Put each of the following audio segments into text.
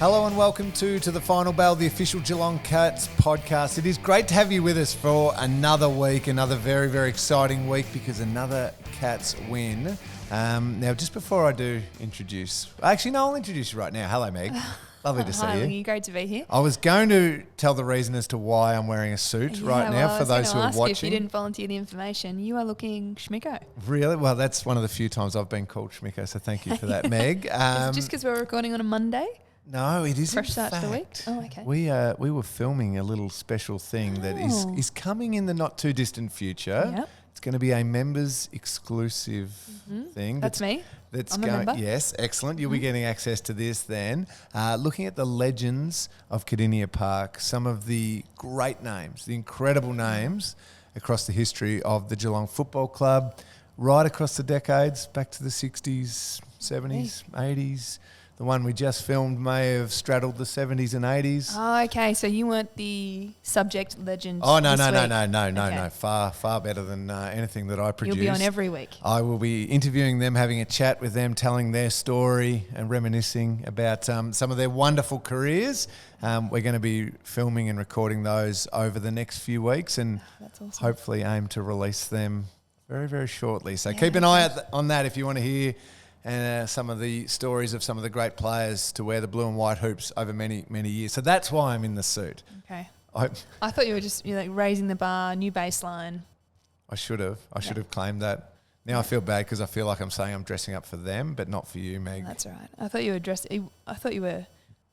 Hello and welcome to the Final Bell, the official Geelong Cats podcast. It is great to have you with us for another week, another very, very exciting week because another Cats win. Now, just before I do introduce... Actually, no, I'll introduce you right now. Hello, Meg. Lovely to see Hi, you. Lingy. Great to be here. I was going to tell the reason as to why I'm wearing a suit right now for those who are watching. If you didn't volunteer the information, you are looking schmicko. Really? Well, that's one of the few times I've been called schmicko, so thank you for that, Meg. Is it just because we're recording on a Monday? No, it is. Fresh start to the week. Oh, okay. We were filming a little special thing that is coming in the not too distant future. Yep. It's going to be a members exclusive thing. That's me. That's I'm a member. Yes, excellent. You'll be getting access to this then. Looking at the legends of Kardinia Park, some of the great names, the incredible names across the history of the Geelong Football Club, right across the decades, back to the 60s, 70s, 80s. The one we just filmed may have straddled the 70s and 80s. Oh, okay. So you weren't the subject legend. Oh, no. Okay. Far better than anything that I produced. You'll be on every week. I will be interviewing them, having a chat with them, telling their story and reminiscing about some of their wonderful careers. We're going to be filming and recording those over the next few weeks and That's awesome. hopefully aim to release them very, very shortly. So keep an eye out on that if you want to hear some of the stories of some of the great players to wear the blue and white hoops over many, many years. So that's why I'm in the suit. Okay. I thought you were just like raising the bar, new baseline. should have. I should have claimed that. Now I feel bad because I feel like I'm saying I'm dressing up for them, but not for you, Meg. That's all right. I thought you were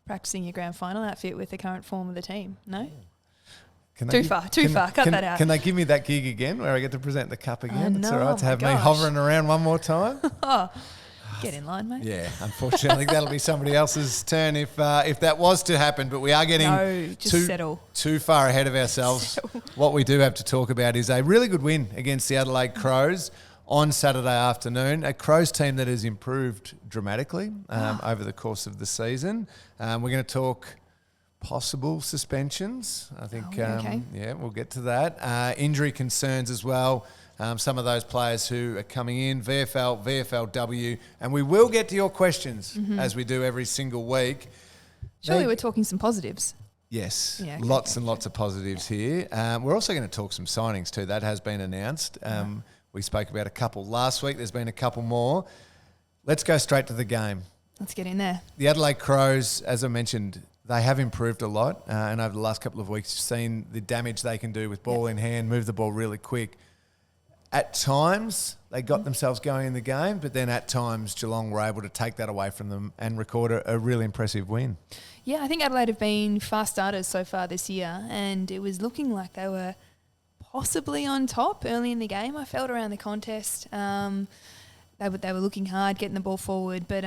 practicing your grand final outfit with the current form of the team. No? Too far. Cut that out. Can they give me that gig again where I get to present the cup again? It's all right to have me gosh. hovering around one more time. Get in line, mate. Yeah, unfortunately, that'll be somebody else's turn if that was to happen. But we are getting too far ahead of ourselves. What we do have to talk about is a really good win against the Adelaide Crows on Saturday afternoon. A Crows team that has improved dramatically over the course of the season. We're going to talk possible suspensions. I think, okay. We'll get to that. Injury concerns as well. Some of those players who are coming in, VFL, VFLW, and we will get to your questions as we do every single week. Surely we're talking some positives. Yes, Yeah, lots and lots of positives here. We're also going to talk some signings too. That has been announced. We spoke about a couple last week. There's been a couple more. Let's go straight to the game. Let's get in there. The Adelaide Crows, as I mentioned, they have improved a lot. And over the last couple of weeks, you've seen the damage they can do with ball in hand, move the ball really quick. At times, they got themselves going in the game, but then at times, Geelong were able to take that away from them and record a really impressive win. Yeah, I think Adelaide have been fast starters so far this year, and it was looking like they were possibly on top early in the game. I felt around the contest. They were looking hard, getting the ball forward, but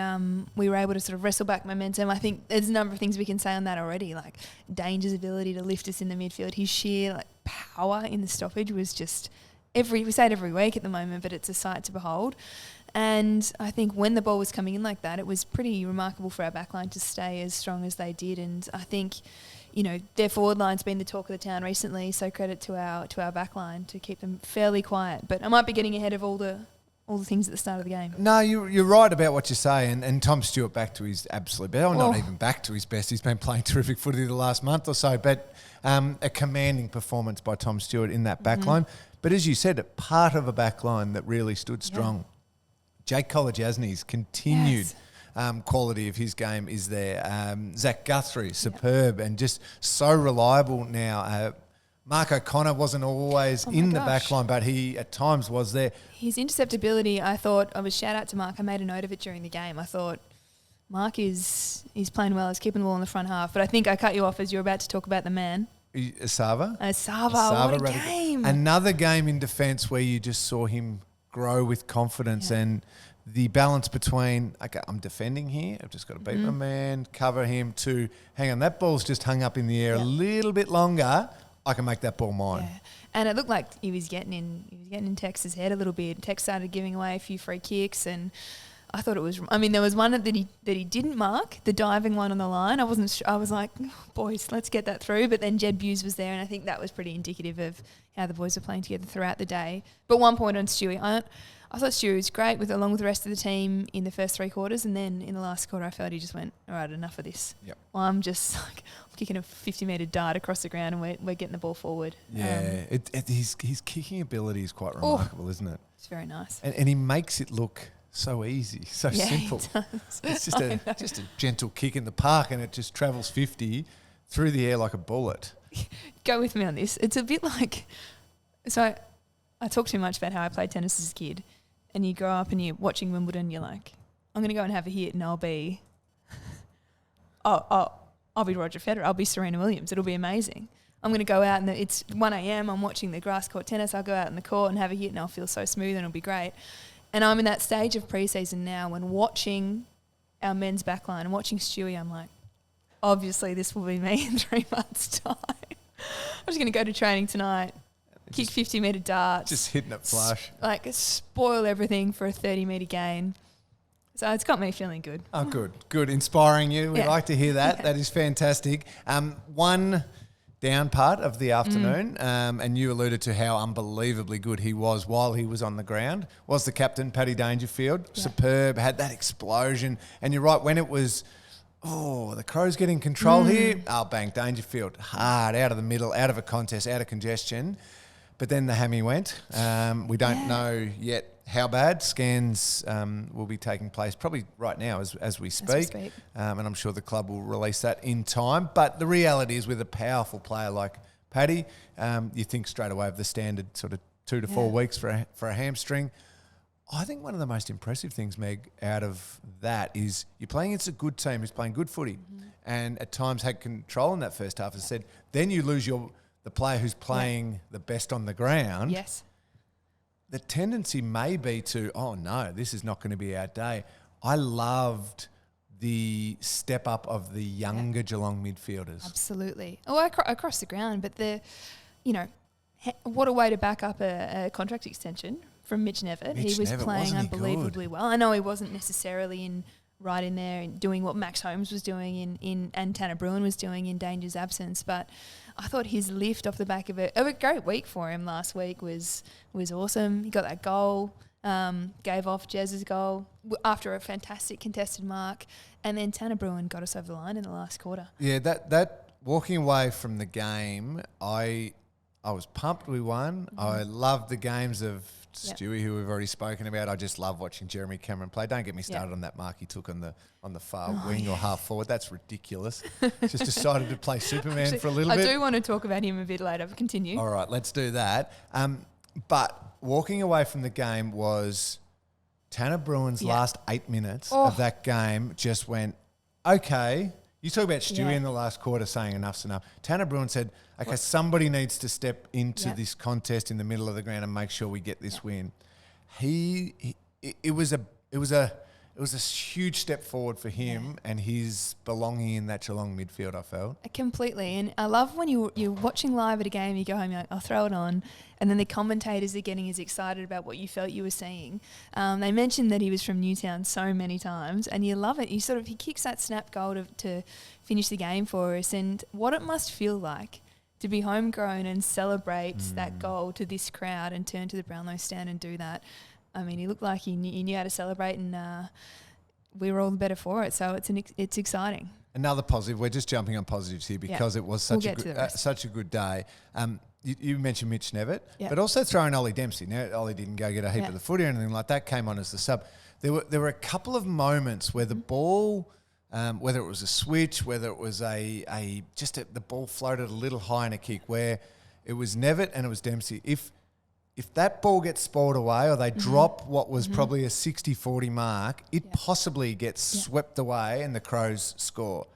we were able to sort of wrestle back momentum. I think there's a number of things we can say on that already, like Danger's ability to lift us in the midfield. His sheer power in the stoppage was just... we say it every week at the moment, but it's a sight to behold. And I think when the ball was coming in like that, it was pretty remarkable for our backline to stay as strong as they did. And I think, their forward line's been the talk of the town recently, so credit to our backline to keep them fairly quiet. But I might be getting ahead of all the things at the start of the game. No, you're right about what you say. And Tom Stewart back to his absolute best. Well, not even back to his best. He's been playing terrific footy the last month or so. But a commanding performance by Tom Stewart in that backline. But as you said, part of a backline that really stood strong. Yeah. Jake Kolodjasny's continued quality of his game is there. Zach Guthrie, superb and just so reliable now. Mark O'Connor wasn't always the backline, but he at times was there. His interceptability, I was shout out to Mark. I made a note of it during the game. I thought Mark is playing well. He's keeping the ball in the front half. But I think I cut you off as you were about to talk about the man. Asava, what a game. Another game in defence where you just saw him grow with confidence and the balance between, okay, I'm defending here, I've just got to beat my man, cover him, to, hang on, that ball's just hung up in the air a little bit longer, I can make that ball mine. Yeah. And it looked like he was getting in Tex's head a little bit. Tex started giving away a few free kicks and I thought it was... there was one that he didn't mark, the diving one on the line. I wasn't sure. I was like, boys, let's get that through. But then Jed Buse was there, and I think that was pretty indicative of how the boys were playing together throughout the day. But one point on Stewie, I I thought Stu was great along with the rest of the team in the first 3 quarters, and then in the last quarter I felt he just went, all right, enough of this. Yep. Well, I'm just like, I'm kicking a 50-metre dart across the ground and we're getting the ball forward. Yeah, his kicking ability is quite remarkable, isn't it? It's very nice. And he makes it look so easy, so simple. He does. It's just a gentle kick in the park, and it just travels 50 through the air like a bullet. Go with me on this. It's a bit like, so I talk too much about how I played tennis as a kid, and you grow up and you're watching Wimbledon, you're like, I'm going to go and have a hit and I'll be Roger Federer, I'll be Serena Williams, it'll be amazing. I'm going to go out and it's 1 a.m, I'm watching the grass court tennis, I'll go out in the court and have a hit and I'll feel so smooth and it'll be great. And I'm in that stage of pre-season now when watching our men's backline and watching Stewie, I'm like, obviously this will be me in 3 months' time. I'm just going to go to training tonight, kick 50-metre darts. Just hitting it flush. Spoil everything for a 30-metre gain. So it's got me feeling good. Oh, good. Inspiring you. We like to hear that. Yeah. That is fantastic. One down part of the afternoon, and you alluded to how unbelievably good he was while he was on the ground, was the captain, Paddy Dangerfield. Yeah. Superb, had that explosion. And you're right, when it was, the Crows getting control here, bang, Dangerfield, hard, out of the middle, out of a contest, out of congestion. But then the hammy went. We don't know yet how bad. Scans will be taking place probably right now as we speak. And I'm sure the club will release that in time. But the reality is with a powerful player like Paddy, you think straight away of the standard sort of 2 to 4 weeks for a hamstring. I think one of the most impressive things, Meg, out of that is you're playing against a good team who's playing good footy and at times had control in that first half. As I said, then you lose the player who's playing the best on the ground. Yes. The tendency may be to, no, this is not going to be our day. I loved the step up of the younger Geelong midfielders. Absolutely. Across the ground, but what a way to back up a contract extension from Mitch Nevitt. He was playing unbelievably well. I know he wasn't necessarily right in there and doing what Max Holmes was doing and Tanner Bruin was doing in Danger's absence, but I thought his lift off the back of a great week for him last week was awesome. He got that goal, gave off Jez's goal after a fantastic contested mark, and then Tanner Bruin got us over the line in the last quarter. Yeah, that walking away from the game, I was pumped we won. I loved the games of Stewie, who we've already spoken about. I just love watching Jeremy Cameron play. Don't get me started on that mark he took on the far wing or half forward. That's ridiculous. Just decided to play Superman actually, for a little bit. I do want to talk about him a bit later. Continue. All right, let's do that. But walking away from the game was Tanner Bruin's last 8 minutes of that game just went, okay. You talk about Stewie in the last quarter saying enough's enough. Tanner Bruin said, okay, somebody needs to step into this contest in the middle of the ground and make sure we get this win. It was a huge step forward for him and his belonging in that Geelong midfield, I felt. Completely. And I love when you're watching live at a game, you go home, you're like, I'll throw it on. And then the commentators are getting as excited about what you felt you were seeing. They mentioned that he was from Newtown so many times and you love it. He kicks that snap goal to finish the game for us, and what it must feel like to be homegrown and celebrate that goal to this crowd and turn to the Brownlow stand and do that. I mean, he looked like he knew how to celebrate, and we were all the better for it. So it's exciting. Another positive. We're just jumping on positives here because it was such a good day. You mentioned Mitch Nevitt, but also throwing Ollie Dempsey. Now, Ollie didn't go get a heap of the footy or anything like that. Came on as the sub. There were a couple of moments where the ball, whether it was a switch, whether it was the ball floated a little high in a kick, where it was Nevitt and it was Dempsey. If that ball gets spoiled away or they drop what was probably a 60-40 mark, it possibly gets swept away and the Crows score.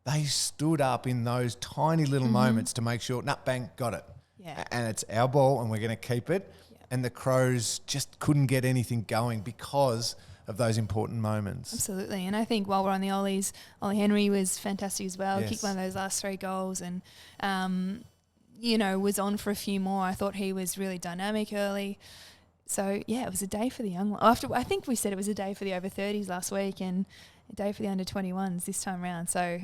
They stood up in those tiny little moments to make sure, bang, got it. Yeah. And it's our ball and we're going to keep it. Yeah. And the Crows just couldn't get anything going because of those important moments. Absolutely. And I think while we're on the Ollies, Ollie Henry was fantastic as well. Yes. Kicked one of those last 3 goals and was on for a few more. I thought he was really dynamic early. So, it was a day for the young one. I think we said it was a day for the over 30s last week and a day for the under 21s this time round. So,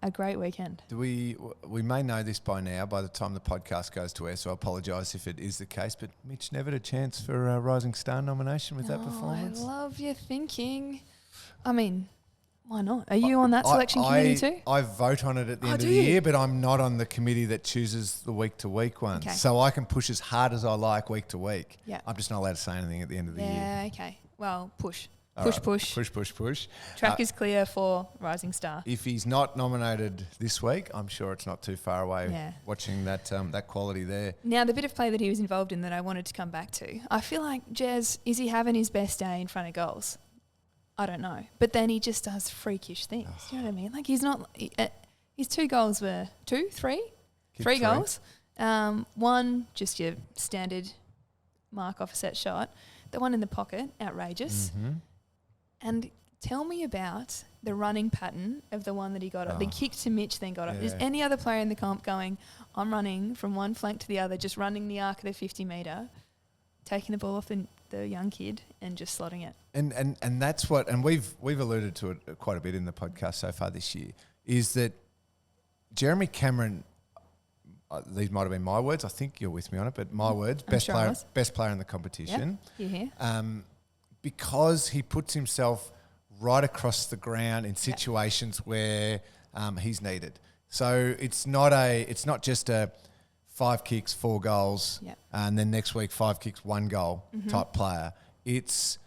a great weekend. We may know this by now by the time the podcast goes to air, so I apologise if it is the case, but Mitch never had a chance for a Rising Star nomination with that performance. I love your thinking. I mean, why not? Are you on that selection committee too? I vote on it at the end of the year, but I'm not on the committee that chooses the week-to-week ones. Okay. So I can push as hard as I like week to week. Yeah. I'm just not allowed to say anything at the end of the year. Yeah, okay. Well, push. Push. Track is clear for Rising Star. If he's not nominated this week, I'm sure it's not too far away watching that quality there. Now, the bit of play that he was involved in that I wanted to come back to, I feel like Jez, is he having his best day in front of goals? I don't know. But then he just does freakish things. Do you know what I mean? Like he's not... his 2 goals were... 3? Three goals. One, just your standard mark off a set shot. The one in the pocket, outrageous. Mm-hmm. And tell me about the running pattern of the one that he got up. The kick to Mitch, then got up. Is any other player in the comp going, I'm running from one flank to the other, just running the arc of the 50 metre, taking the ball off the young kid and just slotting it? And that's what, and we've alluded to it quite a bit in the podcast so far this year, is that Jeremy Cameron, these might have been my words, I think you're with me on it, but my words, best player in the competition. Yep. Because he puts himself right across the ground in situations where he's needed. So it's not just a 5 kicks, 4 goals, and then next week 5 kicks, 1 goal type player. It's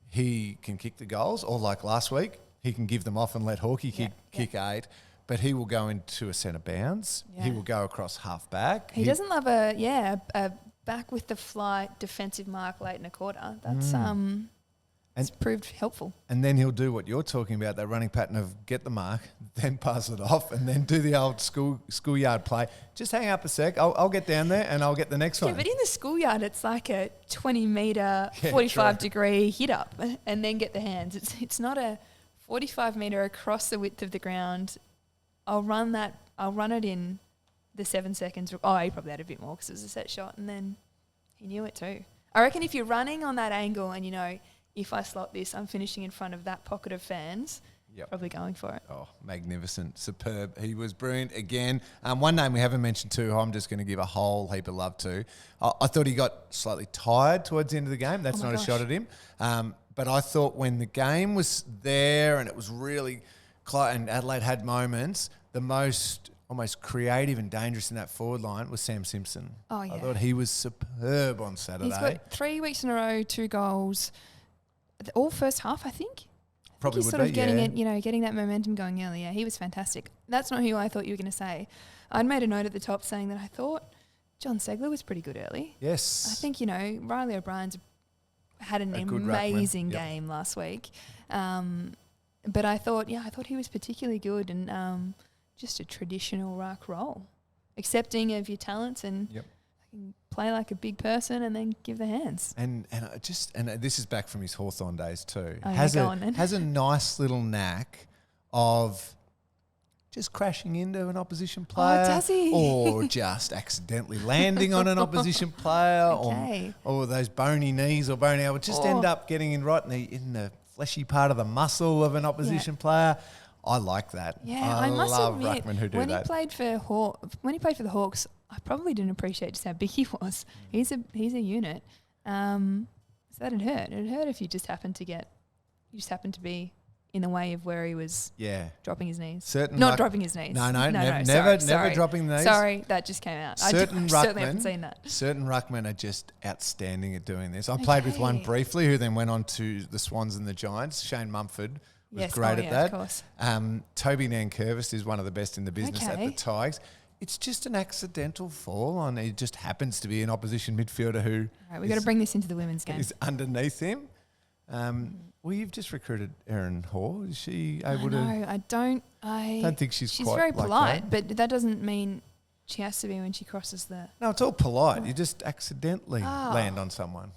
he can kick the goals, or like last week, he can give them off and let Hawkey kick 8. But he will go into a centre bounce. Yeah. He will go across half back. He doesn't love a back with the flight defensive mark late in a quarter. That's it's proved helpful. And then he'll do what you're talking about, that running pattern of get the mark, then pass it off, and then do the old schoolyard play. Just hang up a sec. I'll get down there and I'll get the next one. Yeah, but in the schoolyard, it's like a 20-metre, 45-degree hit up and then get the hands. It's not a 45-metre across the width of the ground. I'll run it in the 7 seconds. Oh, he probably had a bit more because it was a set shot, and then he knew it too. I reckon if you're running on that angle and you know, if I slot this, I'm finishing in front of that pocket of fans, probably going for it. Oh, magnificent. Superb. He was brilliant again. One name we haven't mentioned too, I'm just going to give a whole heap of love to. I thought he got slightly tired towards the end of the game. That's not a shot at him. But I thought when the game was there and it was really... and Adelaide had moments, the most almost creative and dangerous in that forward line was Sam Simpson. Oh, yeah. I thought he was superb on Saturday. He's got 3 weeks in a row, 2 goals, all first half, I think. Probably he's would sort of getting it, getting that momentum going early. Yeah, he was fantastic. That's not who I thought you were going to say. I'd made a note at the top saying that I thought John Segler was pretty good early. Yes. I think, Riley O'Brien's had an amazing game last week. But I thought he was particularly good and just a traditional ruck role, accepting of your talents and play like a big person and then give the hands. And this is back from his Hawthorn days too. Oh, has a nice little knack of just crashing into an opposition player. Oh, does he? Or just accidentally landing on an opposition player, or those bony knees or bony elbows. Just end up getting in right in the fleshy part of the muscle of an opposition player. I like that. Yeah, I must love admit, ruckmen who do when that. When he played for the Hawks, I probably didn't appreciate just how big he was. He's a unit. So that'd hurt. It'd hurt if you just happened to be in the way of where he was dropping his knees. Dropping his knees. No, never dropping the knees. Sorry, that just came out. I certainly haven't seen that. Certain ruckmen are just outstanding at doing this. I played with one briefly who then went on to the Swans and the Giants. Shane Mumford was great at that. Of course. Toby Nankervis is one of the best in the business at the Tigers. It's just an accidental fall and he just happens to be an opposition midfielder who... All right, we've got to bring this into the women's game. ...is underneath him. Well, you've just recruited Erin Hall. Is she able to... No, I don't. I don't think she's quite very polite, but that doesn't mean she has to be when she crosses the... No, it's all polite. You just accidentally land on someone.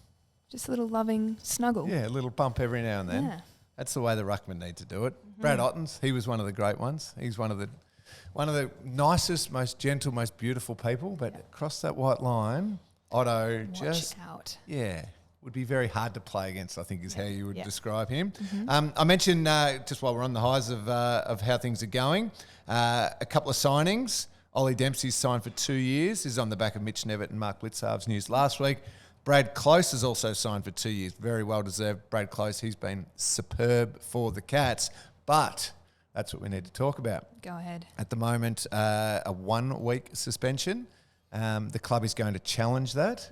Just a little loving snuggle. Yeah, a little bump every now and then. Yeah. That's the way the ruckmen need to do it. Mm-hmm. Brad Ottens, he was one of the great ones. He's one of the nicest, most gentle, most beautiful people, but across that white line, Otto Watch out. Yeah. would be very hard to play against, I think is how you would Yeah. describe him. I mentioned, just while we're on the highs of how things are going, a couple of signings. Ollie Dempsey's signed for 2 years. This is on the back of Mitch Nevitt and Mark Blitzarv's news last week. Brad Close has also signed for 2 years. Very well deserved. Brad Close, he's been superb for the Cats. But that's what we need to talk about. Go ahead. At the moment, a 1 week suspension. The club is going to challenge that,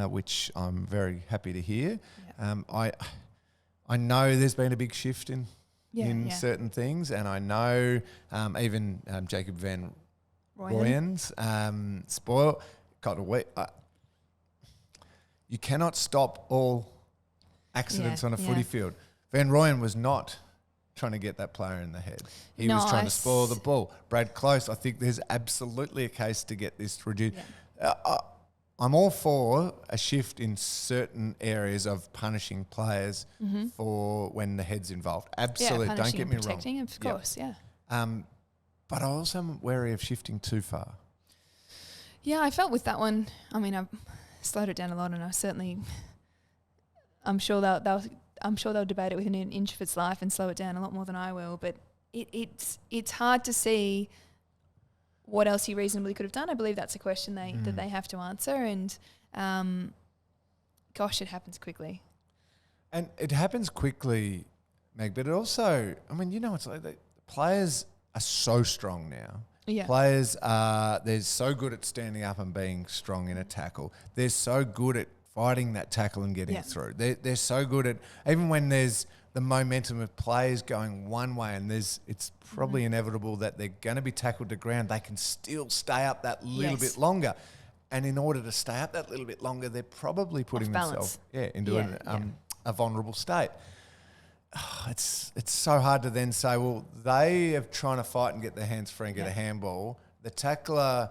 which I'm very happy to hear. I know there's been a big shift in certain things, and I know even Jacob Van Rooyen's spoil got a week. You cannot stop all accidents on a footy field. Van Rooyen was not trying to get that player in the head. He was trying to spoil the ball. Brad Close, I think there's absolutely a case to get this reduced. I'm all for a shift in certain areas of punishing players for when the head's involved. Absolutely, don't get me wrong. Protecting, of course, But I also am wary of shifting too far. Yeah, I felt with that one. I mean, I've slowed it down a lot, and I'm sure they'll debate it within an inch of its life and slow it down a lot more than I will. But it's hard to see what else he reasonably could have done. I believe that's a question that they have to answer, and gosh, it happens quickly. And it happens quickly, Meg, but it also, I mean, it's like the players are so strong now. Yeah. Players they're so good at standing up and being strong in a tackle. They're so good at fighting that tackle and getting through. They're so good at, even when there's the momentum of players going one way and it's probably inevitable that they're going to be tackled to ground, they can still stay up that little bit longer. And in order to stay up that little bit longer, they're probably putting themselves into a vulnerable state. It's so hard to then say, well, they are trying to fight and get their hands free and get a handball. The tackler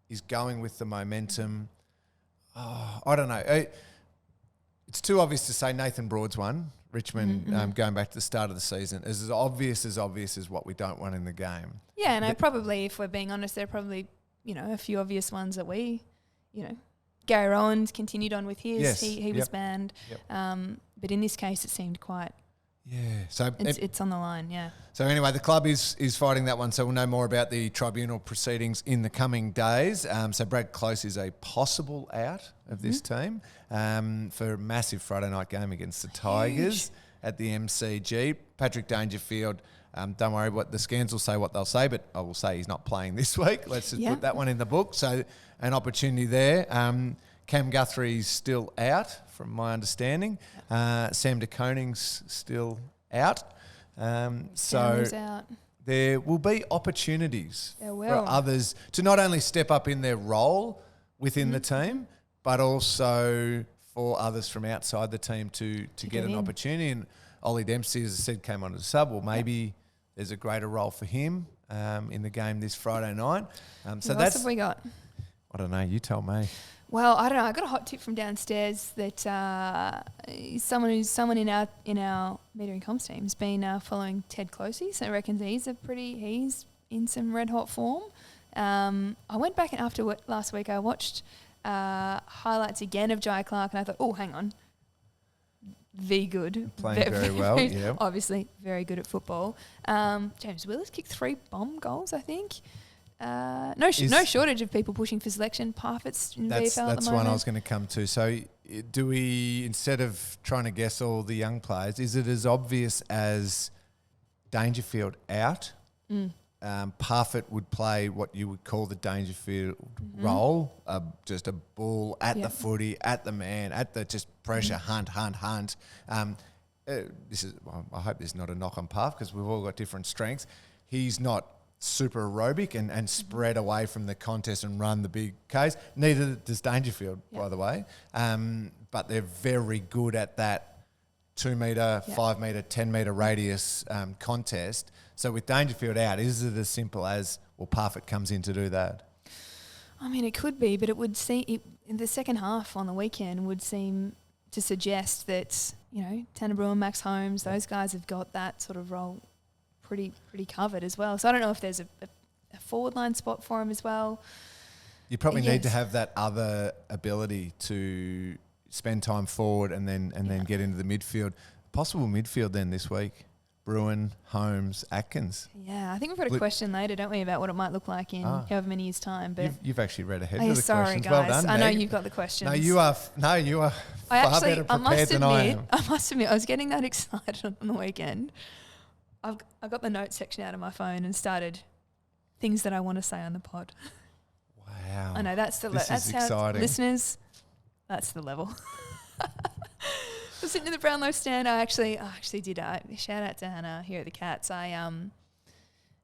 is going with the momentum. I don't know. It's too obvious to say Nathan Broad's one. Richmond, going back to the start of the season, is as obvious as what we don't want in the game. Yeah, and I probably, if we're being honest, there are probably, a few obvious ones that we, Gary Rowan's continued on with his. Yes. He was banned. But in this case, it seemed quite... Yeah, so it's on the line, yeah. So anyway, the club is fighting that one, so we'll know more about the tribunal proceedings in the coming days. So Brad Close is a possible out of this team for a massive Friday night game against the Tigers at the MCG. Patrick Dangerfield, don't worry, what the scans will say what they'll say, but I will say he's not playing this week. Let's just put that one in the book. So an opportunity there. Cam Guthrie's still out, from my understanding. Sam de Koning's still out. So out. There will be opportunities There will. for others to not only step up in their role within the team, but also for others from outside the team to get an opportunity. And Ollie Dempsey, as I said, came on as a sub. Well, maybe there's a greater role for him in the game this Friday night. So what else have we got? I don't know. You tell me. Well, I don't know. I got a hot tip from downstairs that someone in our media and comms team has been following Ted closely. So I reckon he's in some red hot form. I went back and after last week, I watched highlights again of Jai Clark, and I thought, oh, hang on, good, playing very well. Yeah, obviously very good at football. James Willis kicked 3 bomb goals, I think. No shortage of people pushing for selection. Parfitt's in VFL at the moment. That's one I was going to come to. So do we, instead of trying to guess all the young players, is it as obvious as Dangerfield out? Parfitt would play what you would call the Dangerfield role, just a ball at the footy, at the man, at the just pressure, hunt. This is. I hope this is not a knock on Parf, because we've all got different strengths. He's not super aerobic and spread away from the contest and run the big Ks. Neither does Dangerfield, by the way. But they're very good at that 2 metre, 5 metre, 10 metre radius contest. So with Dangerfield out, is it as simple as, well, Parfitt comes in to do that? I mean, it could be, but it would seem in the second half on the weekend would seem to suggest that, Tanner Brewer, Max Holmes, those guys have got that sort of role pretty covered as well. So I don't know if there's a forward line spot for him as well. You probably need to have that other ability to spend time forward and then get into the midfield. Possible midfield then this week. Bruin, Holmes, Atkins. Yeah, I think we've got a question later, don't we, about what it might look like in however many years' time. But you've actually read ahead of the sorry, questions. guys. Well done, I know Meg. you've got the questions. No, you are far better prepared than I am. I must admit, I was getting that excited on the weekend. I got the notes section out of my phone and started things that I want to say on the pod. Wow. I know, that's exciting. Listeners, that's the level. I was sitting in the Brownlow stand. I actually did. Shout out to Hannah here at the Cats. I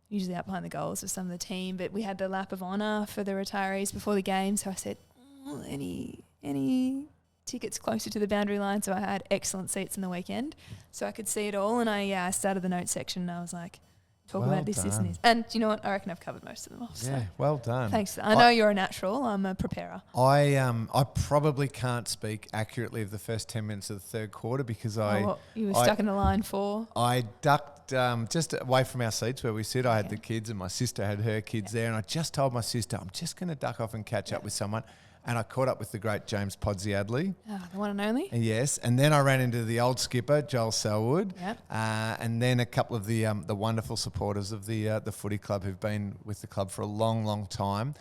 usually out behind the goals with some of the team, but we had the lap of honour for the retirees before the game. So I said, any tickets closer to the boundary line? So I had excellent seats in the weekend, so I could see it all. And I started the notes section, and I was like, talk about this, and this. And you know what? I reckon I've covered most of them off. Yeah, so. well done. Thanks. I know you're a natural. I'm a preparer. I probably can't speak accurately of the first 10 minutes of the third quarter because you were stuck in the line for? I ducked just away from our seats where we sit. I had the kids and my sister had her kids there, and I just told my sister, I'm just going to duck off and catch up with someone. And I caught up with the great James Podsiadly. The one and only. Yes, and then I ran into the old skipper, Joel Selwood, and then a couple of the wonderful supporters of the footy club who've been with the club for a long, long time.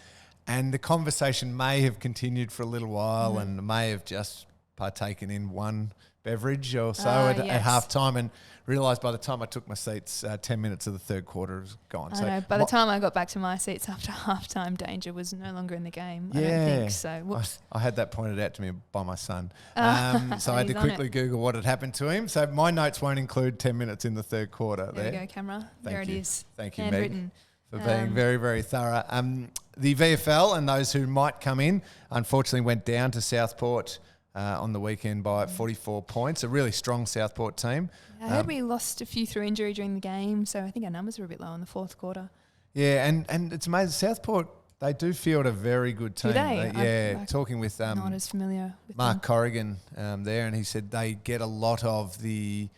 And the conversation may have continued for a little while and may have just partaken in one beverage or so at half time, and realised by the time I took my seats, 10 minutes of the third quarter was gone. I know. By the time I got back to my seats after half-time, Danger was no longer in the game, I don't think. So, whoops. I had that pointed out to me by my son. So I had to quickly Google what had happened to him. So my notes won't include 10 minutes in the third quarter. There we go, camera. There it is. Thank you, Handwritten. Meg, for being very, very thorough. The VFL and those who might come in, unfortunately, went down to Southport on the weekend by 44 points. A really strong Southport team. I heard we lost a few through injury during the game, so I think our numbers were a bit low in the fourth quarter. Yeah, and it's amazing. Southport, they do field a very good team. Do they? Talking with not as familiar with Mark Corrigan there, and he said they get a lot of the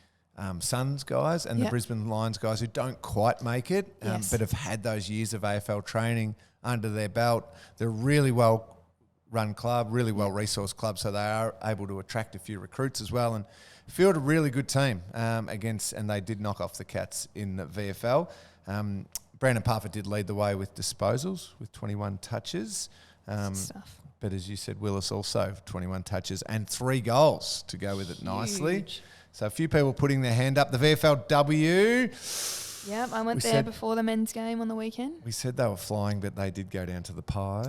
Suns guys and the Brisbane Lions guys who don't quite make it, but have had those years of AFL training under their belt. They're really well run club, really well resourced club, so they are able to attract a few recruits as well and field a really good team against, and they did knock off the Cats in the VFL. Brandon Parfitt did lead the way with disposals with 21 touches. But as you said, Willis also 21 touches and 3 goals to go with it nicely. So a few people putting their hand up. The VFLW. Yep, I went there before the men's game on the weekend. We said they were flying, but they did go down to the Pies.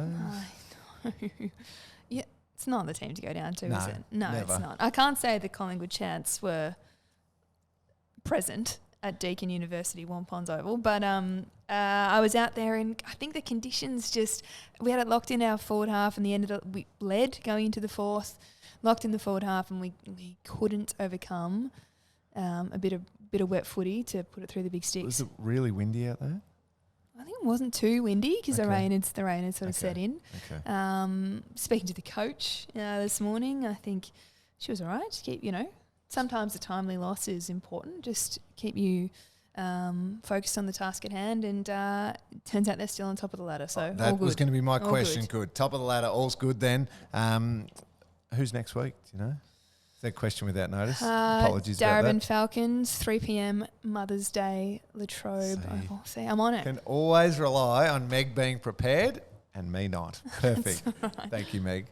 Yeah, it's not the team to go down to, is it? No, never. It's not. I can't say the Collingwood Chants were present at Deakin University, Wampons Oval, but I was out there, and I think the conditions we had it locked in our forward half, and we led going into the fourth, locked in the forward half, and we couldn't overcome a bit of wet footy to put it through the big sticks. Was it really windy out there? I think it wasn't too windy because the rain had sort of set in. Okay. Speaking to the coach this morning, I think she was all right. Just keep, sometimes a timely loss is important. Just keep you focused on the task at hand, and it turns out they're still on top of the ladder. So that all good. was going to be my all question. Good. Top of the ladder, all's good then. Who's next week? Do you know? That question without notice. Apologies about Darabin that. Falcons, 3 p.m. Mother's Day, Latrobe. See, I'm on it. Can always rely on Meg being prepared and me not. Perfect. Right. Thank you, Meg.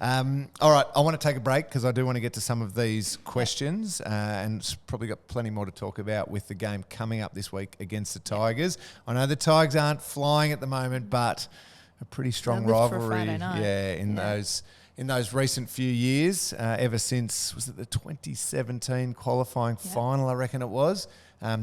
All right, I want to take a break because I do want to get to some of these questions and probably got plenty more to talk about with the game coming up this week against the Tigers. I know the Tigers aren't flying at the moment, but a pretty strong rivalry. In those recent few years, ever since, was it the 2017 qualifying final, I reckon it was,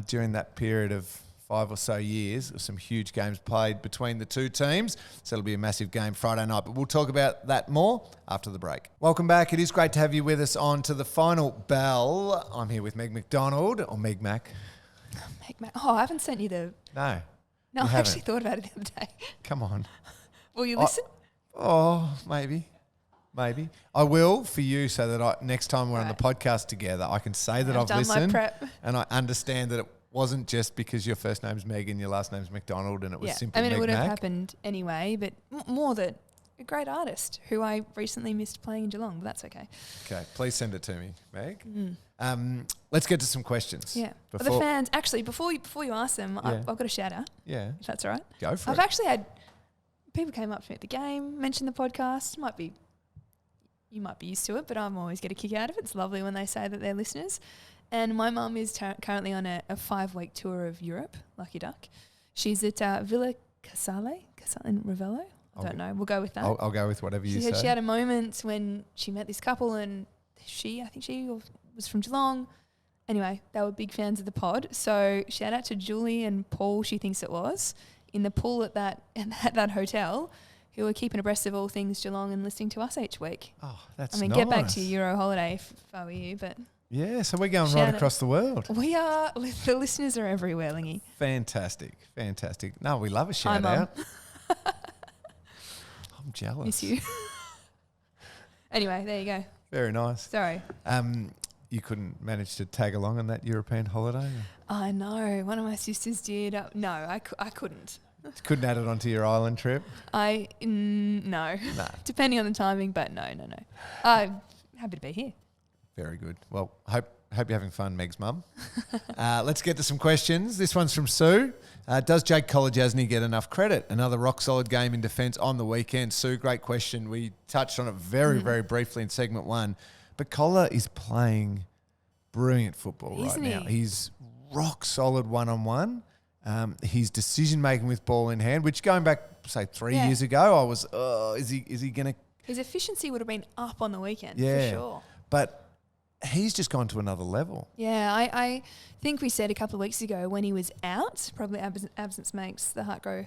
during that period of 5 or so years, some huge games played between the two teams. So it'll be a massive game Friday night. But we'll talk about that more after the break. Welcome back. It is great to have you with us on to the final bell. I'm here with Meg McDonald, or MegMac. MegMac. Oh, I haven't sent you the... No, I actually thought about it the other day. Come on. Will you listen? Maybe. Maybe. I will for you so that next time we're on the podcast together, I can say that I've listened. My prep. And I understand that it wasn't just because your first name's Meg and your last name's McDonald and it was simply MegMac. It would have happened anyway, but more that a great artist who I recently missed playing in Geelong, but that's okay. Okay, please send it to me, Meg. Mm. Let's get to some questions. Yeah. But the fans, actually, before you ask them, Yeah. I've got a shout out. Yeah. If that's all right. Go for I've it. actually had people came up to me at the game, mentioned the podcast. You might be used to it, but I'm always get a kick out of it. It's lovely when they say that they're listeners. And my mum is currently on a 5-week tour of Europe, lucky duck. She's at Villa Casale in Ravello. I don't know. We'll go with that. I'll go with whatever you say. She had a moment when she met this couple, and I think she was from Geelong. Anyway, they were big fans of the pod. So shout out to Julie and Paul, she thinks it was, in the pool at that hotel, who are keeping abreast of all things Geelong and listening to us each week. Oh, that's get back to your Euro holiday if I were you, but... Yeah, so we're going right across the world. We are. The listeners are everywhere, Lingy. Fantastic. No, we love a shout out. I'm jealous. Miss you. Anyway, there you go. Very nice. Sorry. You couldn't manage to tag along on that European holiday? I know. One of my sisters did. No, I couldn't. Couldn't add it onto your island trip? No. Nah. Depending on the timing, but no. I'm happy to be here. Very good. Well, hope you're having fun, Meg's mum. Let's get to some questions. This one's from Sue. Does Jake Kolodjasny get enough credit? Another rock-solid game in defence on the weekend. Sue, great question. We touched on it very, very briefly in segment 1. But Kola is playing brilliant football right now. He's rock-solid one-on-one. His decision-making with ball in hand, which going back, say, 3 years ago, I was, is he going to... His efficiency would have been up on the weekend, for sure. But... he's just gone to another level. Yeah, I think we said a couple of weeks ago when he was out, probably absence makes the heart grow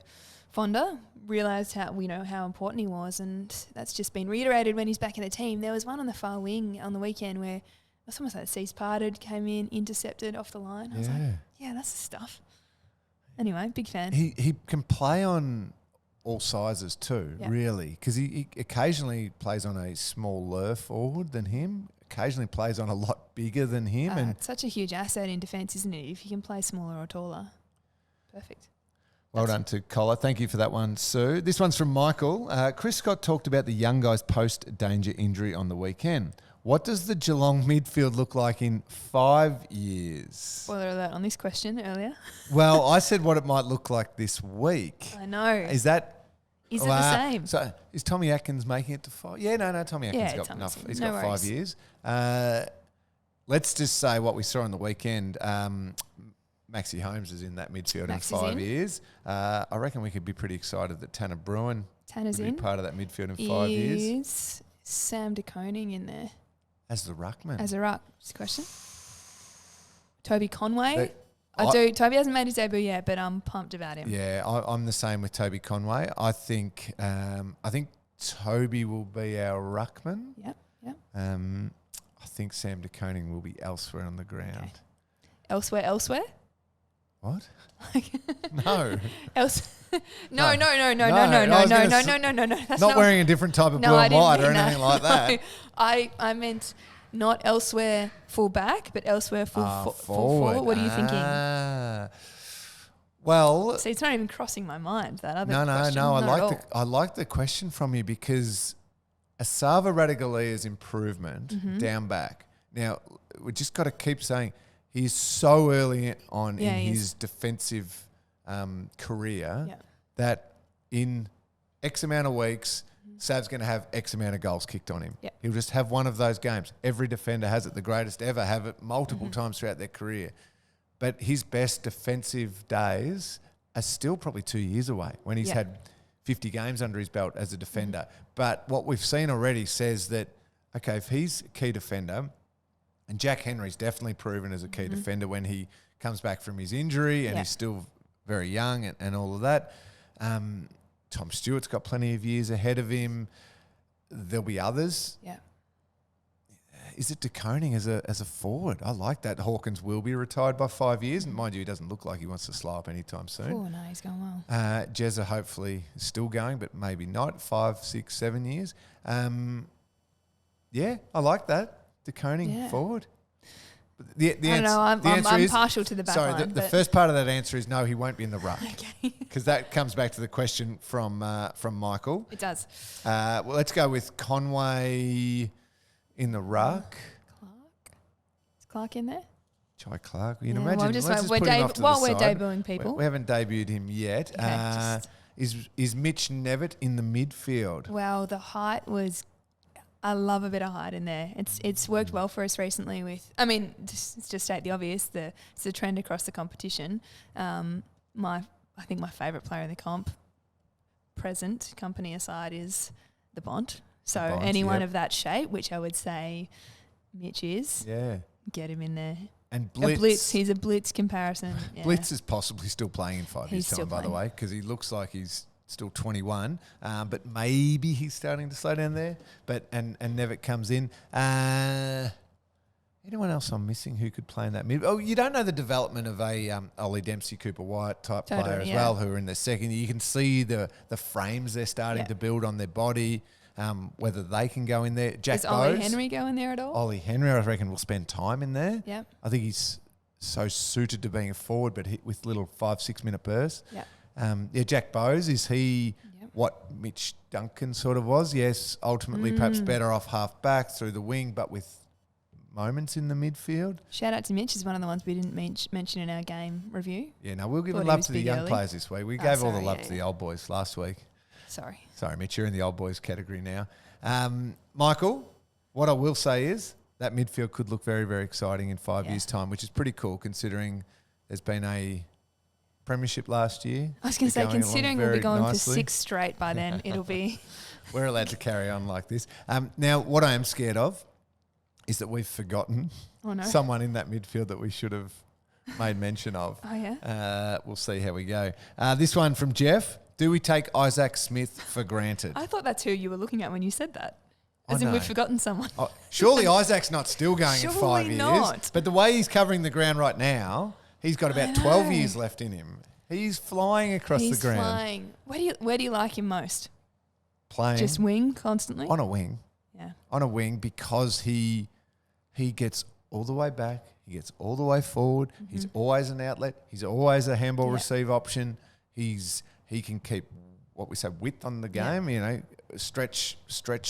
fonder, realised how important he was, and that's just been reiterated when he's back in the team. There was one on the far wing on the weekend where it was almost like the seas parted, came in, intercepted off the line. I was like, yeah, that's the stuff. Anyway, big fan. He can play on all sizes too, really, because he occasionally plays on a smaller forward than him, occasionally plays on a lot bigger than him. And it's such a huge asset in defence, isn't it? If you can play smaller or taller. Perfect. Well done to Collar. Thank you for that one, Sue. This one's from Michael. Chris Scott talked about the young guys post-danger injury on the weekend. What does the Geelong midfield look like in 5 years? Spoiler alert on this question earlier. Well, I said what it might look like this week. I know. Is it the same? So is Tommy Atkins making it to 5? Yeah, no. Tommy Atkins got enough. He's got 5 years. Let's just say what we saw on the weekend. Maxie Holmes is in that midfield in 5 years. I reckon we could be pretty excited that Tanner Bruin will be part of that midfield in 5 years. Is Sam de Koning in there? As the ruckman. As a ruck. Just a question. Toby Conway. Toby hasn't made his debut yet, but I'm pumped about him. Yeah, I'm the same with Toby Conway. I think Toby will be our ruckman. Yep. I think Sam de Koning will be elsewhere on the ground. Okay. Elsewhere? What? No. No. That's not wearing a different type of blue and white or anything like that. I meant not elsewhere full back, but elsewhere full forward. What are you thinking? Well, see, it's not even crossing my mind, that other question. No. I like the question from you because Asava Radagalia's improvement down back. Now, we just got to keep saying he's so early on in his defensive career that in X amount of weeks, Sav's going to have X amount of goals kicked on him. Yep. He'll just have one of those games. Every defender has it. The greatest ever have it multiple times throughout their career. But his best defensive days are still probably 2 years away when he's had 50 games under his belt as a defender. But what we've seen already says that, okay, if he's a key defender, and Jack Henry's definitely proven as a key defender when he comes back from his injury and he's still very young and all of that. Tom Stewart's got plenty of years ahead of him. There'll be others. Yeah. Is it de Koning as a forward? I like that. Hawkins will be retired by 5 years. And mind you, he doesn't look like he wants to slow up anytime soon. Oh, no, he's going well. Jezza hopefully still going, but maybe not. 5, 6, 7 years. I like that. De Koning forward. The I don't know. the answer I'm is, partial to the back sorry, line. the first part of that answer is no, he won't be in the ruck. Okay. Because that comes back to the question from Michael. It does. Well, let's go with Conway in the ruck. Clark? Is Clark in there? Jai Clark. You Yeah, can imagine. well, Let's just put him off to while the we're side. debuting people. We haven't debuted him yet. Okay, Is Mitch Nevitt in the midfield? Well, the height was. I love a bit of height in there. It's worked well for us recently. Just to state the obvious, it's the trend across the competition. I think my favourite player in the comp, present company aside, is the Bont. So anyone of that shape, which I would say Mitch is, get him in there. And Blitz. He's a Blitz comparison. Yeah. Blitz is possibly still playing in 5 years' He's time, by the way, because he looks like he's still 21, but maybe he's starting to slow down there. And Nevitt comes in. Anyone else I'm missing who could play in that mid? Oh, you don't know the development of a Ollie Dempsey, Cooper White type player as well, who are in their second year. You can see the frames they're starting to build on their body. Whether they can go in there. Jack Does Bowes. Ollie Henry go in there at all? Ollie Henry, I reckon, will spend time in there. Yep. I think he's so suited to being a forward, but with little 5-6 minute bursts. Yep. Jack Bowes, is he what Mitch Duncan sort of was? Yes, ultimately perhaps better off half back through the wing, but with moments in the midfield. Shout out to Mitch, is one of the ones we didn't mention in our game review. Yeah, no, we'll give Thought love he to the was young big players this week. We gave all the love to yeah. the old boys last week. Sorry, Mitch, you're in the old boys category now. Michael, what I will say is that midfield could look very, very exciting in 5 years' time, which is pretty cool considering there's been a premiership last year. I was going to say, considering we'll be going nicely. for 6 straight by then, it'll be... We're allowed to carry on like this. Now, what I am scared of is that we've forgotten someone in that midfield that we should have made mention of. Oh, yeah? We'll see how we go. This one from Jeff. Do we take Isaac Smith for granted? I thought that's who you were looking at when you said that. As in know. we've forgotten someone. Oh, surely Isaac's not still going in 5 Surely years. not. But the way he's covering the ground right now, he's got about 12 years left in him. He's flying across the ground. He's flying. Where do you like him most? Playing. Just wing constantly? On a wing. Yeah. On a wing because he gets all the way back. He gets all the way forward. Mm-hmm. He's always an outlet. He's always a handball receive option. He can keep what we say width on the game. You know, stretch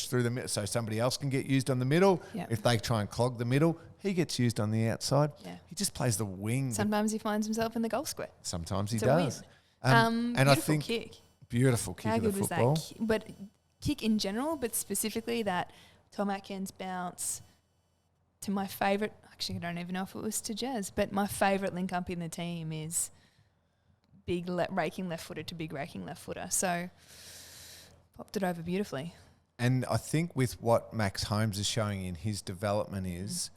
through the middle so somebody else can get used on the middle. If they try and clog the middle, he gets used on the outside. He just plays the wing. Sometimes he finds himself in the goal square. Sometimes he does. And I think kick. Beautiful kick of the football. Was that? But kick in general, but specifically that Tom Atkins bounce to my favourite. Actually, I don't even know if it was to Jazz, but my favourite link up in the team is big raking left footer to big raking left footer. So popped it over beautifully. And I think with what Max Holmes is showing in his development is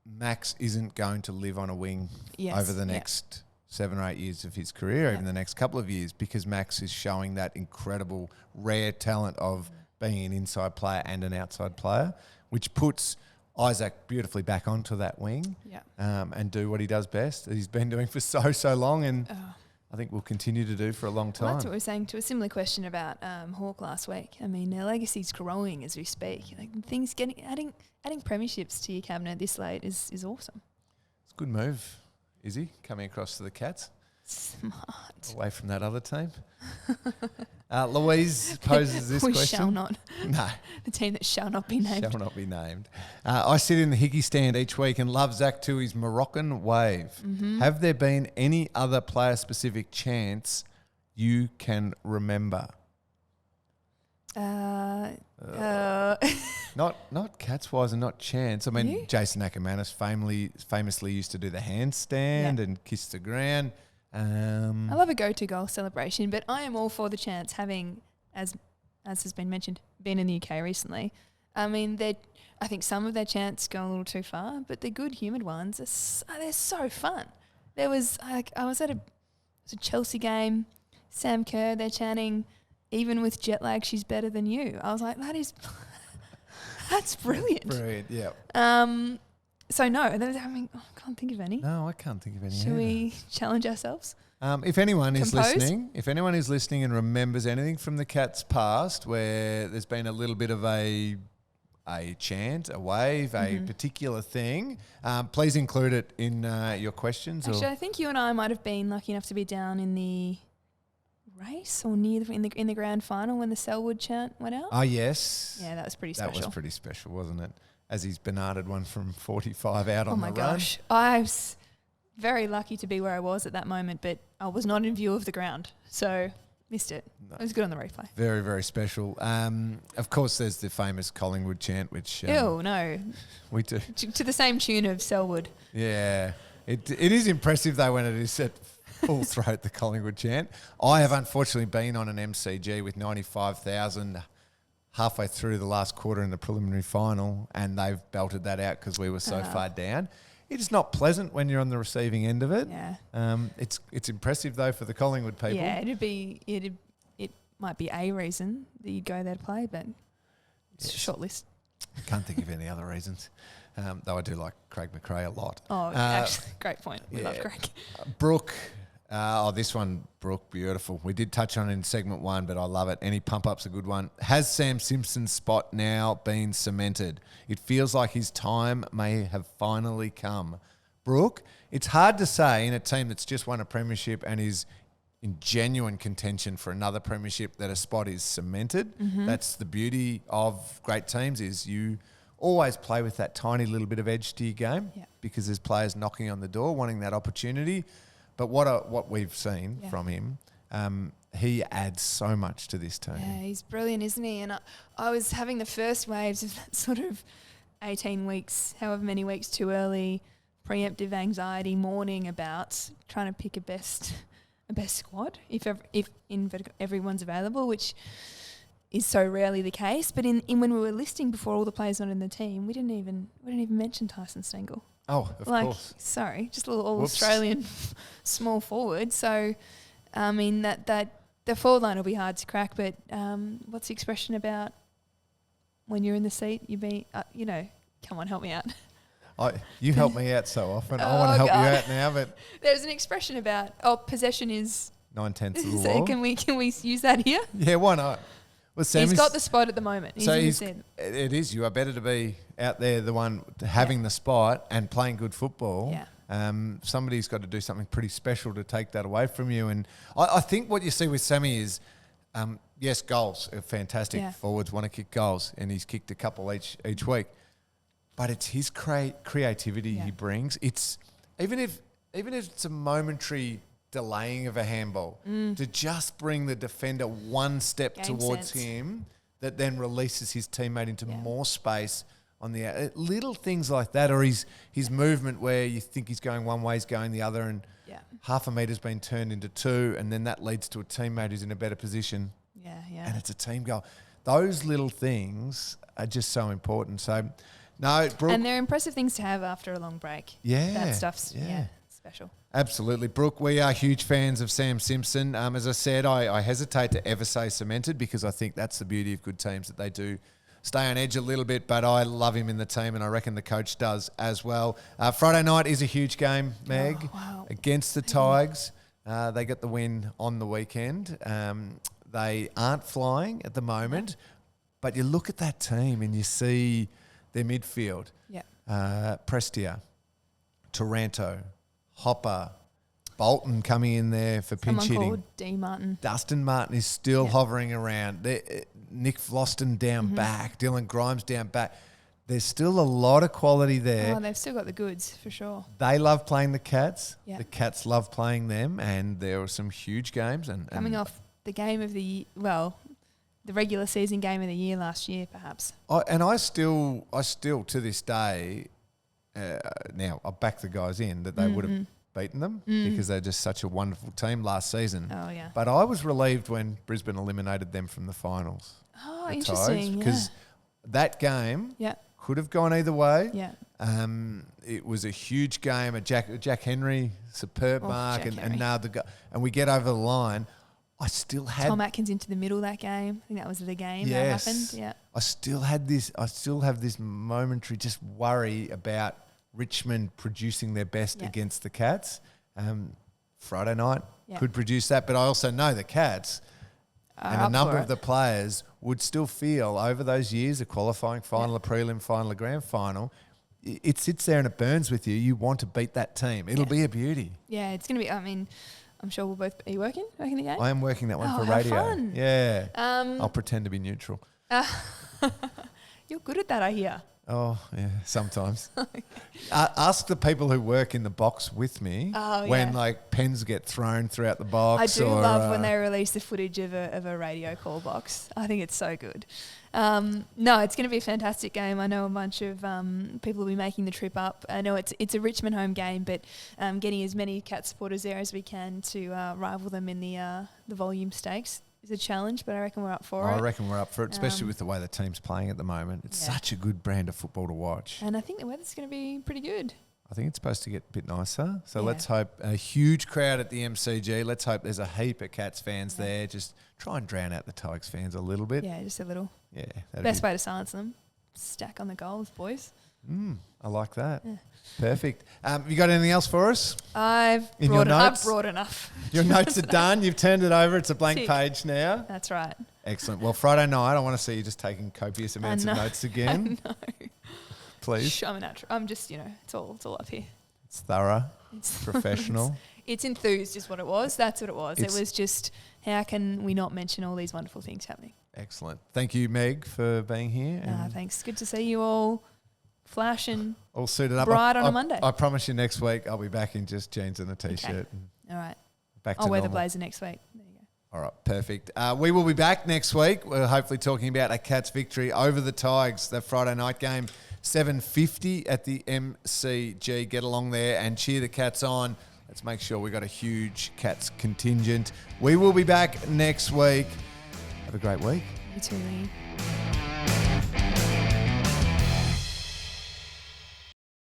Max isn't going to live on a wing over the next 7 or 8 years of his career, even the next couple of years, because Max is showing that incredible rare talent of being an inside player and an outside player, which puts Isaac beautifully back onto that wing and do what he does best, that he's been doing for so long, and I think will continue to do for a long time. Well, that's what we were saying to a similar question about Hawk last week. I mean, their legacy's growing as we speak. Like, things adding premierships to your cabinet this late is awesome. It's a good move, Izzy, coming across to the Cats. Smart. Away from that other team. Louise poses this we question. shall not. No. The team that shall not be named. Shall not be named. I sit in the Hickey stand each week and love Zach Tui's Moroccan wave. Mm-hmm. Have there been any other player-specific chants you can remember? Not Not Cats-wise and not chants. I mean, Jason Ackermanis famously used to do the handstand and kiss the ground. I love a go-to goal celebration, but I am all for the chants, having, as has been mentioned, been in the UK recently. I mean, I think some of their chants go a little too far, but the good-humoured ones, they're so fun. I was at a Chelsea game, Sam Kerr, they're chanting, "Even with jet lag, she's better than you." I was like, that's brilliant. Brilliant, yeah. So no, I can't think of any. No, I can't think of any. Should we challenge ourselves? If anyone is listening and remembers anything from the Cats' past where there's been a little bit of a a chant, a wave, a particular thing, please include it in your questions. Actually, I think you and I might have been lucky enough to be down in the race or near in the grand final when the Selwood chant went out. Oh, yes. Yeah, that was pretty special. That was pretty special, wasn't it? As he's Bernarded one from 45 out on the run. Oh, my gosh. I was very lucky to be where I was at that moment, but I was not in view of the ground, so missed it. No. It was good on the replay. Very, very special. Of course, there's the famous Collingwood chant, which... Ew, no. We do. To the same tune of Selwood. Yeah. It is impressive, though, when it is set full throat, the Collingwood chant. I have unfortunately been on an MCG with 95,000 halfway through the last quarter in the preliminary final, and they've belted that out because we were so far down. It's not pleasant when you're on the receiving end of it. Yeah. It's impressive though for the Collingwood people. Yeah, it might be a reason that you'd go there to play, but it's a short list. I can't think of any other reasons. Though I do like Craig McRae a lot. Oh, actually, great point. We love Craig. Brooke. This one, Brooke, beautiful. We did touch on it in segment 1, but I love it. Any pump-up's a good one. Has Sam Simpson's spot now been cemented? It feels like his time may have finally come. Brooke, it's hard to say in a team that's just won a premiership and is in genuine contention for another premiership that a spot is cemented. Mm-hmm. That's the beauty of great teams, is you always play with that tiny little bit of edge to your game because there's players knocking on the door wanting that opportunity. But what we've seen from him, he adds so much to this team. Yeah, he's brilliant, isn't he? And I was having the first waves of that sort of 18 weeks, however many weeks too early, preemptive anxiety, mourning about trying to pick a best squad if everyone's available, which is so rarely the case. But in when we were listing before all the players not in the team, we didn't even mention Tyson Stengel. Oh, of course. Sorry, just a little All-Australian small forward. So, I mean, that the forward line will be hard to crack, but what's the expression about when you're in the seat, come on, help me out. You help me out so often. I want to help you out now, but... There's an expression about, possession is... 9/10 of the law. So can we use that here? Yeah, why not? Well, he's got the spot at the moment. It is. You are better to be out there, the one having the spot and playing good football. Yeah. Somebody's got to do something pretty special to take that away from you. And I think what you see with Sammy is, yes, goals are fantastic. Yeah. Forwards want to kick goals, and he's kicked a couple each week. But it's his creativity he brings. It's even if it's a momentary delaying of a handball, to just bring the defender one step towards him that then releases his teammate into more space on the little things like that, or his movement where you think he's going one way, he's going the other, and half a meter's been turned into 2, and then that leads to a teammate who's in a better position. And it's a team goal. Those little things are just so important. So, no, Brooke, and they're impressive things to have after a long break. Yeah, that stuff's special. Absolutely. Brooke, we are huge fans of Sam Simpson. As I said, I hesitate to ever say cemented because I think that's the beauty of good teams, that they do stay on edge a little bit, but I love him in the team and I reckon the coach does as well. Friday night is a huge game, Meg, against the Tigers. They got the win on the weekend. They aren't flying at the moment, but you look at that team and you see their midfield. Prestia, Taranto, Hopper, Bolton coming in there for pinch hitting. Someone called D. Martin. Dustin Martin is still hovering around. Nick Floston down back. Dylan Grimes down back. There's still a lot of quality there. Oh, they've still got the goods, for sure. They love playing the Cats. Yeah. The Cats love playing them, and there were some huge games. Coming off the game of the the regular season game of the year last year, perhaps. I still to this day... now, I'll back the guys in that they would have beaten them because they're just such a wonderful team last season. Oh, yeah. But I was relieved when Brisbane eliminated them from the finals. Oh, interesting. Because that game could have gone either way. Yeah. It was a huge game. Jack Henry, superb mark, and we get over the line. I still had Tom Atkins into the middle of that game. I think that was the game that happened. Yeah. I still have this momentary just worry about Richmond producing their best against the Cats. Friday night could produce that, but I also know the Cats And a number of the players would still feel over those years, a qualifying final, a prelim final, a grand final, it sits there and it burns with you. You want to beat that team. It'll be a beauty. Yeah, it's going to be, I mean, I'm sure we'll both, are you working the game? I am working that one for how radio. Fun. Yeah. I'll pretend to be neutral. You're good at that, I hear. Oh, yeah, sometimes. Ask the people who work in the box with me when like pens get thrown throughout the box. I do love when they release the footage of a radio call box. I think it's so good. No, it's going to be a fantastic game. I know a bunch of people will be making the trip up. I know it's a Richmond home game, but getting as many Cat supporters there as we can to rival them in the volume stakes is a challenge, but I reckon we're up for it. I reckon we're up for it, especially with the way the team's playing at the moment. It's such a good brand of football to watch. And I think the weather's going to be pretty good. I think it's supposed to get a bit nicer. So let's hope a huge crowd at the MCG. Let's hope there's a heap of Cats fans there. Just try and drown out the Tigers fans a little bit. Yeah, just a little. Yeah. Best way to silence them. Stack on the goals, boys. I like that. Yeah. Perfect. You got anything else for us? I've brought enough. Your notes are done. You've turned it over. It's a blank page now. That's right. Excellent. Well, Friday night, I want to see you just taking copious amounts of notes again. I know. Please. I'm a natural. I'm just, it's all up here. It's thorough. It's professional. It's enthused is what it was. That's what it was. It was just, how can we not mention all these wonderful things happening? Excellent. Thank you, Meg, for being here. Thanks. Good to see you all flashing all suited up. Bright on a Monday. I promise you next week I'll be back in just jeans and a T-shirt. Okay. All right. Back to I'll wear normal. the blazer next week. There you go. All right, perfect. We will be back next week. We're hopefully talking about a Cats victory over the Tigers, that Friday night game, 7:50 at the MCG. Get along there and cheer the Cats on. Let's make sure we got a huge Cats contingent. We will be back next week. Have a great week. You too, Lee.